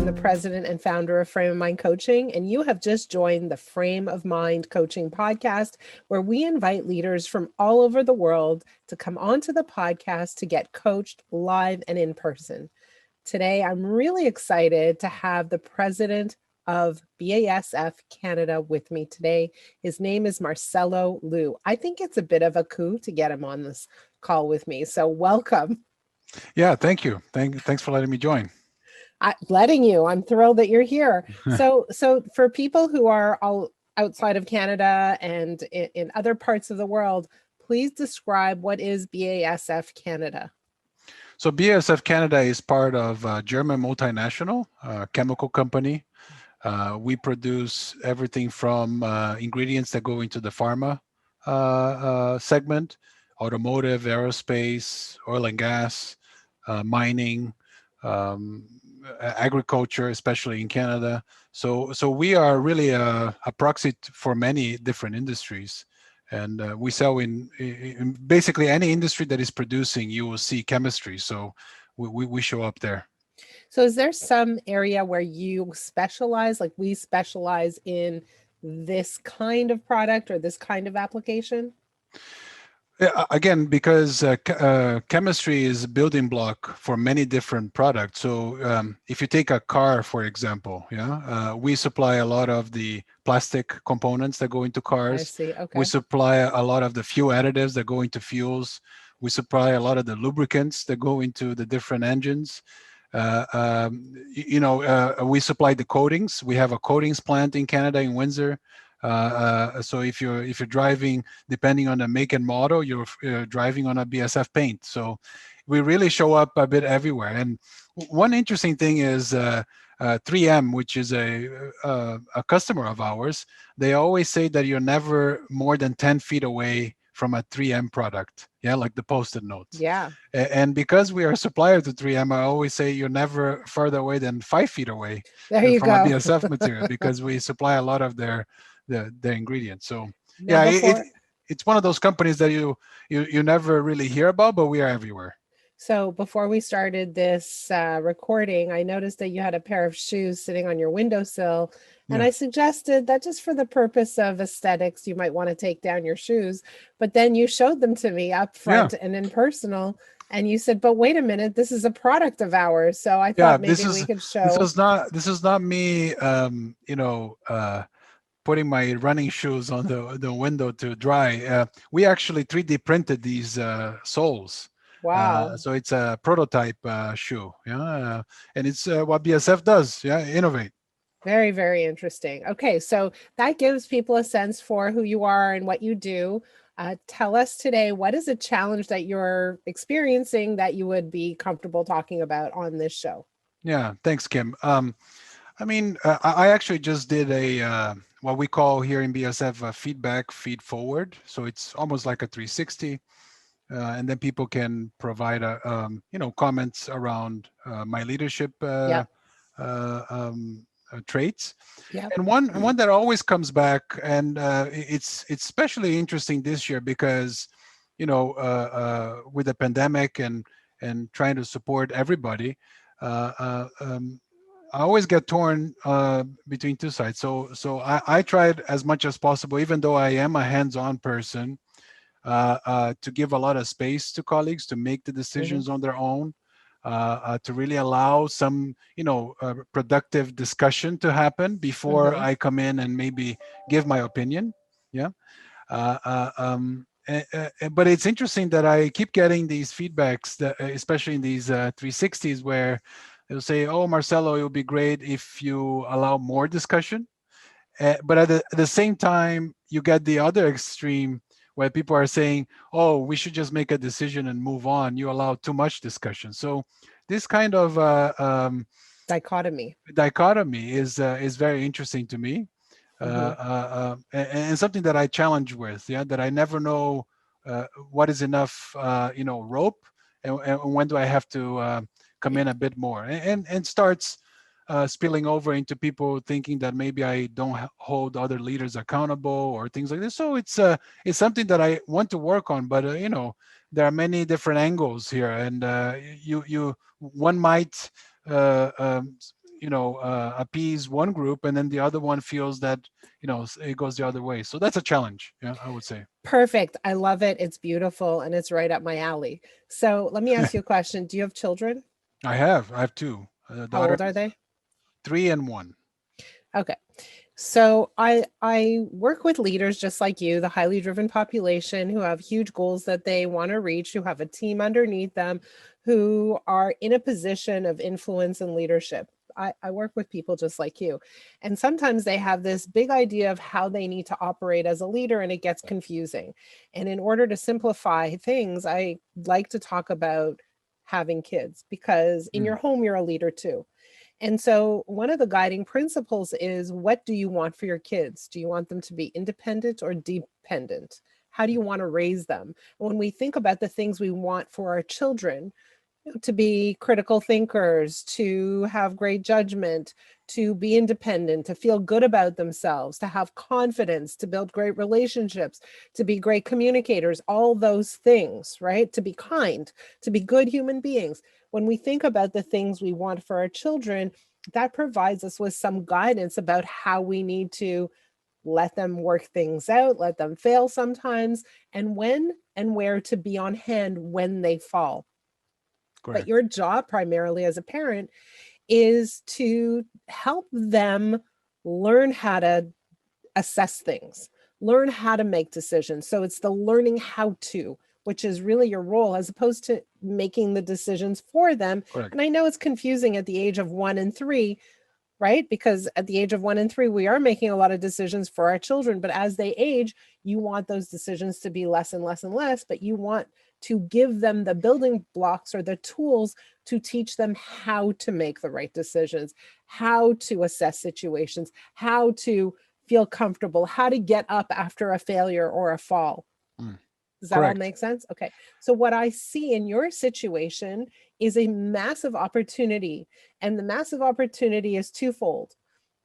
the president and founder of Frame of Mind Coaching, and you have just joined the Frame of Mind Coaching podcast, where we invite leaders from all over the world to come onto the podcast to get coached live and in person. Today, I'm really excited to have the president of BASF Canada with me today. His name is Marcelo Lu. I think it's a bit of a coup to get him on this call with me, so welcome. Yeah, thank you. Thanks for letting me join. Letting you. I'm thrilled that you're here. So for people who are all outside of Canada and in other parts of the world, please describe what is BASF Canada. So BASF Canada is part of a German multinational chemical company. We produce everything from ingredients that go into the pharma segment, automotive, aerospace, oil and gas, mining, agriculture, especially in Canada. So we are really a proxy for many different industries. And we sell in basically any industry that is producing, you will see chemistry. So we show up there. So is there some area where you specialize, like we specialize in this kind of product or this kind of application? Again, because chemistry is a building block for many different products. So if you take a car, for example, we supply a lot of the plastic components that go into cars. I see. Okay. We supply a lot of the fuel additives that go into fuels. We supply a lot of the lubricants that go into the different engines. We supply the coatings. We have a coatings plant in Canada, in Windsor. So if you're driving, depending on the make and model, you're driving on a BASF paint. So we really show up a bit everywhere. And one interesting thing is 3M, which is a customer of ours. They always say that you're never more than 10 feet away from a 3M product, like the Post-it notes. Yeah. And because we are a supplier to 3M, I always say you're never further away than 5 feet away from a BASF material, because we supply a lot of their ingredients. So it's one of those companies that you never really hear about, but we are everywhere. So before we started this recording, I noticed that you had a pair of shoes sitting on your windowsill. And I suggested that just for the purpose of aesthetics, you might want to take down your shoes. But then you showed them to me up front and in personal. And you said, but wait a minute, this is a product of ours. So I thought maybe we could show. This is not me, putting my running shoes on the window to dry. We actually 3D printed these soles. Wow. So it's a prototype shoe. And it's what BASF does. Innovate. Very, very interesting. Okay, so that gives people a sense for who you are and what you do. Tell us today, what is a challenge that you're experiencing that you would be comfortable talking about on this show? Yeah, thanks, Kim. I actually just did a what we call here in BASF a feedback feed forward. So it's almost like a 360. And then people can provide comments around my leadership traits. Yep. And one that always comes back, and it's especially interesting this year because with the pandemic and trying to support everybody, I always get torn between two sides. So I tried as much as possible, even though I am a hands-on person, to give a lot of space to colleagues to make the decisions on their own, to really allow some, productive discussion to happen before I come in and maybe give my opinion. But it's interesting that I keep getting these feedbacks, that, especially in these 360s, where they'll say, "Oh, Marcelo, it would be great if you allow more discussion." But at the same time, you get the other extreme where people are saying, "Oh, we should just make a decision and move on. You allow too much discussion." So this kind of dichotomy is very interesting to me, and something that I challenge with. That I never know what is enough, rope, and when do I have to come in a bit more, and starts spilling over into people thinking that maybe I don't hold other leaders accountable or things like this. So it's something that I want to work on, but there are many different angles here, and one might appease one group, and then the other one feels that it goes the other way. So that's a challenge, yeah, I would say. Perfect. I love it. It's beautiful and it's right up my alley. So let me ask you a question. Do you have children? I have two, How old are daughters, they? 3 and 1. Okay. So I work with leaders just like you, the highly driven population who have huge goals that they want to reach, who have a team underneath them, who are in a position of influence and leadership. I work with people just like you. And sometimes they have this big idea of how they need to operate as a leader, and it gets confusing. And in order to simplify things, I like to talk about having kids, because in Mm, your home, you're a leader too. And so, one of the guiding principles is, what do you want for your kids? Do you want them to be independent or dependent? How do you want to raise them? When we think about the things we want for our children, to be critical thinkers, to have great judgment, to be independent, to feel good about themselves, to have confidence, to build great relationships, to be great communicators, all those things, right? To be kind, to be good human beings. When we think about the things we want for our children, that provides us with some guidance about how we need to let them work things out, let them fail sometimes, and when and where to be on hand when they fall. But correct. your job primarily as a parent is to help them learn how to assess things, learn how to make decisions. So it's the learning how to, which is really your role, as opposed to making the decisions for them. Correct. And I know it's confusing at the age of 1 and 3, right? Because at the age of 1 and 3, we are making a lot of decisions for our children. But as they age, you want those decisions to be less and less and less, but you want to give them the building blocks or the tools to teach them how to make the right decisions, how to assess situations, how to feel comfortable, how to get up after a failure or a fall. Mm, Does that all correct. make sense? Okay. So, what I see in your situation is a massive opportunity. And the massive opportunity is twofold.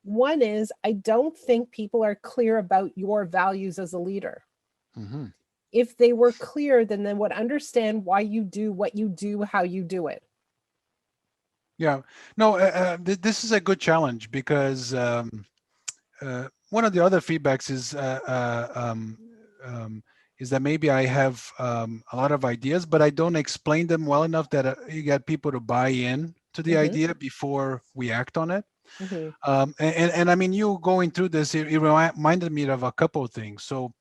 One is, I don't think people are clear about your values as a leader. Hmm. If they were clear, then they would understand why you do what you do, how you do it. Yeah. No, this is a good challenge because one of the other feedbacks is that maybe I have a lot of ideas, but I don't explain them well enough that you get people to buy in to the Mm-hmm, idea before we act on it. mm-hmm, And I mean, you going through this, it reminded me of a couple of things. So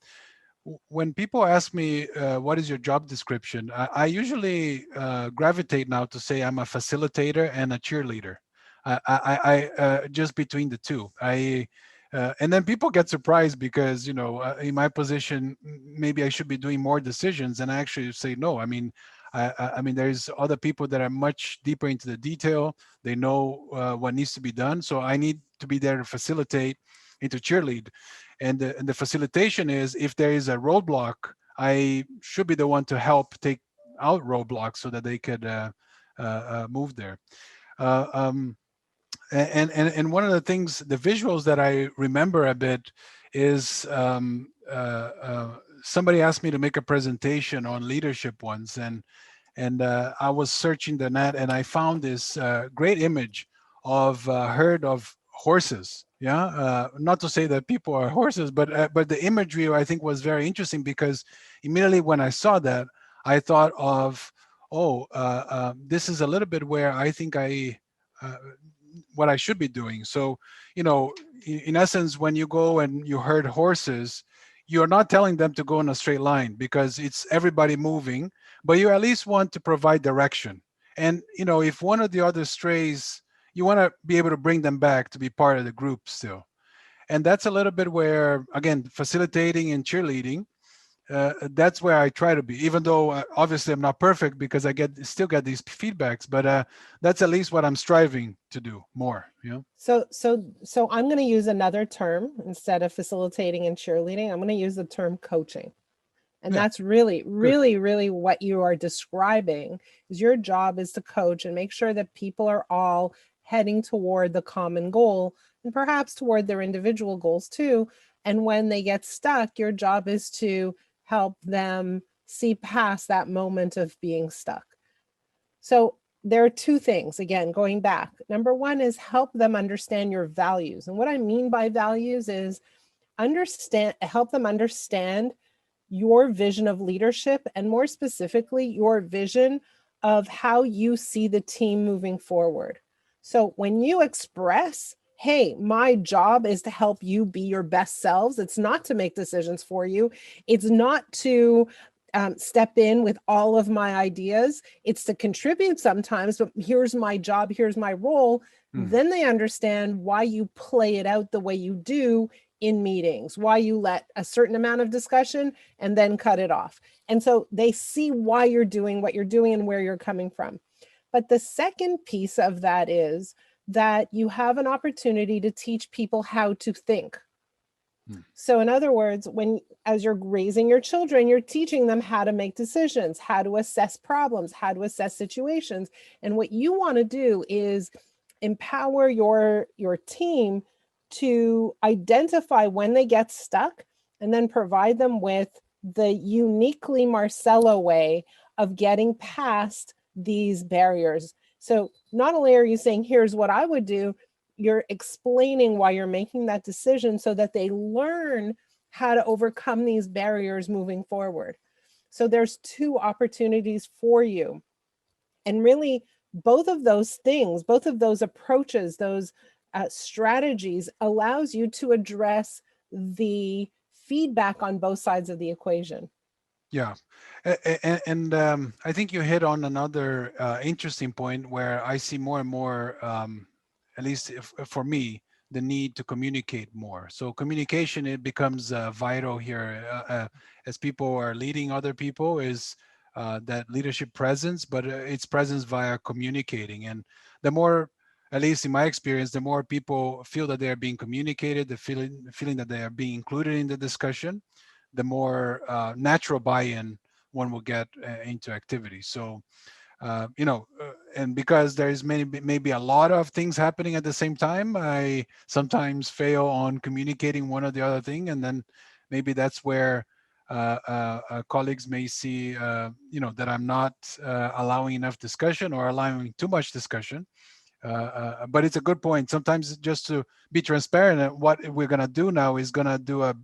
when people ask me what is your job description, I usually gravitate now to say I'm a facilitator and a cheerleader. Just between the two. And then people get surprised because in my position maybe I should be doing more decisions, and I actually say no. I mean, I mean there's other people that are much deeper into the detail. They know what needs to be done, so I need to be there to facilitate and to cheerlead. And the facilitation is, if there is a roadblock, I should be the one to help take out roadblocks so that they could move there. Uh, um, and one of the things, the visuals that I remember a bit is somebody asked me to make a presentation on leadership once, and I was searching the net and I found this great image of a herd of horses. Yeah, not to say that people are horses, but the imagery I think was very interesting because immediately when I saw that, I thought of, oh, this is a little bit where I think uh, what I should be doing. So, in essence, when you go and you herd horses, you're not telling them to go in a straight line because it's everybody moving, but you at least want to provide direction. And if one or the other strays, you want to be able to bring them back to be part of the group still. And that's a little bit where, again, facilitating and cheerleading, that's where I try to be, even though obviously I'm not perfect because I still get these feedbacks, but that's at least what I'm striving to do more. So I'm going to use another term instead of facilitating and cheerleading. I'm going to use the term coaching. And Yeah, that's really, good. really, really what you are describing. Is your job is to coach and make sure that people are all heading toward the common goal, and perhaps toward their individual goals too. And when they get stuck, your job is to help them see past that moment of being stuck. So there are two things, again, going back. Number one is help them understand your values. And what I mean by values is help them understand your vision of leadership, and more specifically, your vision of how you see the team moving forward. So when you express, hey, my job is to help you be your best selves, it's not to make decisions for you, it's not to step in with all of my ideas, it's to contribute sometimes, but here's my job, here's my role. Then they understand why you play it out the way you do in meetings, why you let a certain amount of discussion and then cut it off. And so they see why you're doing what you're doing and where you're coming from. But the second piece of that is that you have an opportunity to teach people how to think. So in other words, as you're raising your children, you're teaching them how to make decisions, how to assess problems, how to assess situations. And what you want to do is empower your team to identify when they get stuck, and then provide them with the uniquely Marcelo way of getting past these barriers. So not only are you saying, here's what I would do, you're explaining why you're making that decision so that they learn how to overcome these barriers moving forward. So there's two opportunities for you. And really, both of those things, both of those approaches, those strategies allows you to address the feedback on both sides of the equation. Yeah, and I think you hit on another interesting point where I see more and more, at least for me, the need to communicate more. So communication, it becomes vital here as people are leading other people, is that leadership presence, but it's presence via communicating. And the more, at least in my experience, the more people feel that they are being communicated, the feeling that they are being included in the discussion, the more natural buy-in one will get into activity. So, and because there is maybe a lot of things happening at the same time, I sometimes fail on communicating one or the other thing, and then maybe that's where colleagues may see, that I'm not allowing enough discussion or allowing too much discussion. But it's a good point. Sometimes just to be transparent, what we're gonna do now is gonna do a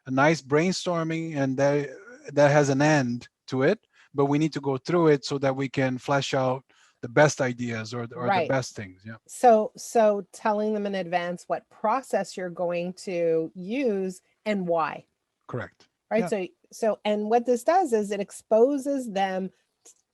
nice brainstorming, and that has an end to it, but we need to go through it so that we can flesh out the best ideas or the Right. best things. Yeah, So telling them in advance what process you're going to use and why. correct. Right. Yeah, So and what this does is it exposes them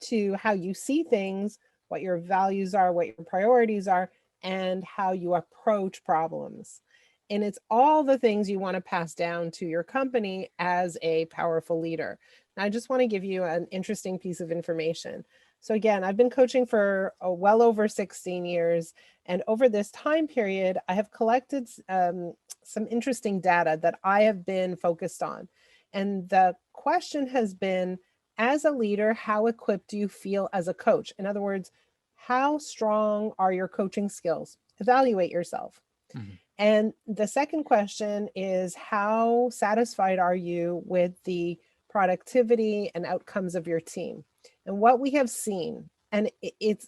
to how you see things, what your values are, what your priorities are, and how you approach problems. And it's all the things you want to pass down to your company as a powerful leader. And I just want to give you an interesting piece of information. So again, I've been coaching for well over 16 years. And over this time period, I have collected some interesting data that I have been focused on. And the question has been, as a leader, how equipped do you feel as a coach? In other words, how strong are your coaching skills? Evaluate yourself. mhm. And the second question is, how satisfied are you with the productivity and outcomes of your team? And what we have seen, and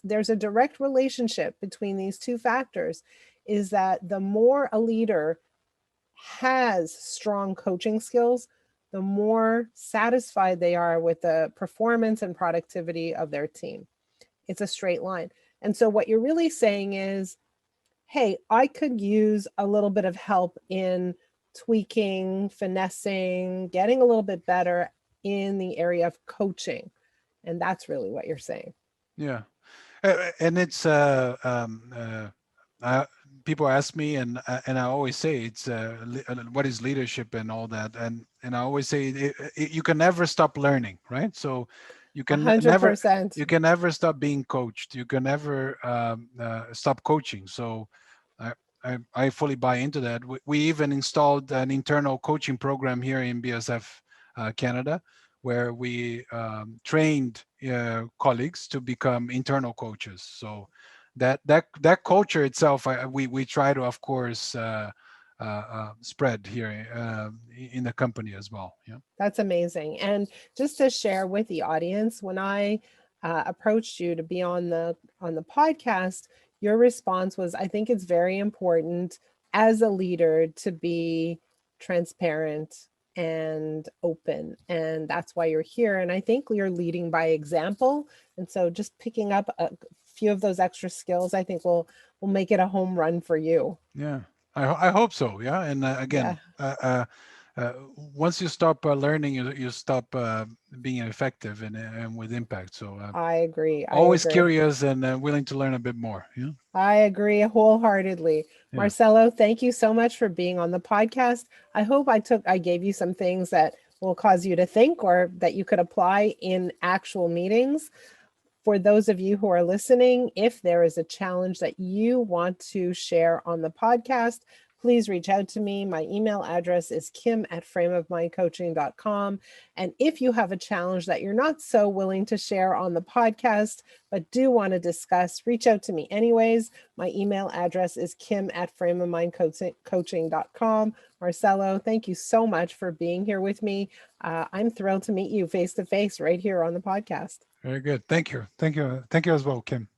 there's a direct relationship between these two factors, is that the more a leader has strong coaching skills, the more satisfied they are with the performance and productivity of their team. It's a straight line. And so what you're really saying is, hey, I could use a little bit of help in tweaking, finessing, getting a little bit better in the area of coaching. And that's really what you're saying. Yeah. And it's uh, people ask me, and I always say it's what is leadership and all that, and I always say you can never stop learning, right? So you A can hundred never percent. you can never stop being coached. You can never stop coaching. So I, I fully buy into that. We even installed an internal coaching program here in BSF Canada, where we trained colleagues to become internal coaches. So that culture itself, we try to, of course, spread here in the company as well. Yeah. That's amazing. And just to share with the audience, when I approached you to be on the podcast, your response was, I think it's very important as a leader to be transparent and open, and that's why you're here. And I think you're leading by example, and so just picking up a few of those extra skills, I think will make it a home run for you. Yeah, I hope so. Yeah, and Yeah, again, once you stop learning, you stop being effective and with impact. So I agree. I always agree. curious and willing to learn a bit more. Yeah, I agree wholeheartedly. yeah, Marcelo, thank you so much for being on the podcast. I hope I gave you some things that will cause you to think or that you could apply in actual meetings. For those of you who are listening, if there is a challenge that you want to share on the podcast, please reach out to me. My email address is kim@frameofmindcoaching.com. And if you have a challenge that you're not so willing to share on the podcast, but do want to discuss, reach out to me anyways. My email address is kim@frameofmindcoaching.com. Marcelo, thank you so much for being here with me. I'm thrilled to meet you face to face right here on the podcast. very good. Thank you, thank you, thank you as well, Kim.